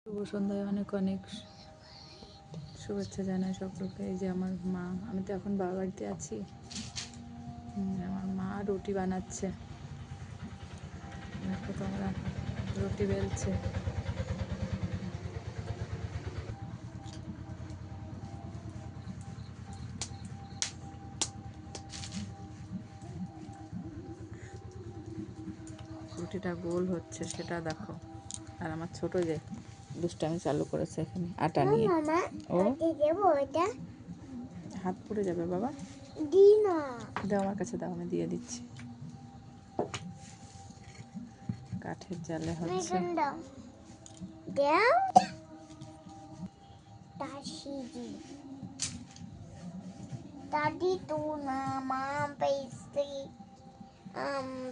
শুভ সন্ধ্যায় অনেক অনেক শুভেচ্ছা জানাই সকলকে। এই যে আমার মা, আমি তো এখন বাবার বাড়িতে আছি, আমার মা রুটি বানাচ্ছে। দেখো তোমরা, রুটি বেলছে। রুটিটা গোল হচ্ছে সেটা দেখো। আর আমার ছোট যে দুষ্টামি চালু করেছে এখানে আটা নিয়ে। ও হাত পুড়ে যাবে বাবা, দাও আমার কাছে, দাও, আমি দিয়ে দিচ্ছি। কাঠের জালে হচ্ছে। Daddy tuna, mom pastry,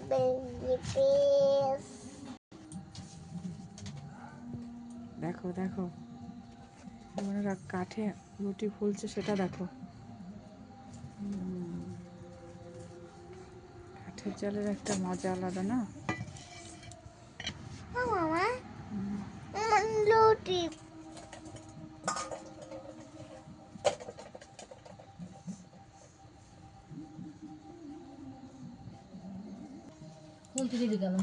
baby face. দেখো দেখো, আমরা কাঠে রুটি ফুলছে সেটা দেখো। কাঠের জালের একটা মজা আলাদা না? Mama, roti. ফুলতে দিদি কেন?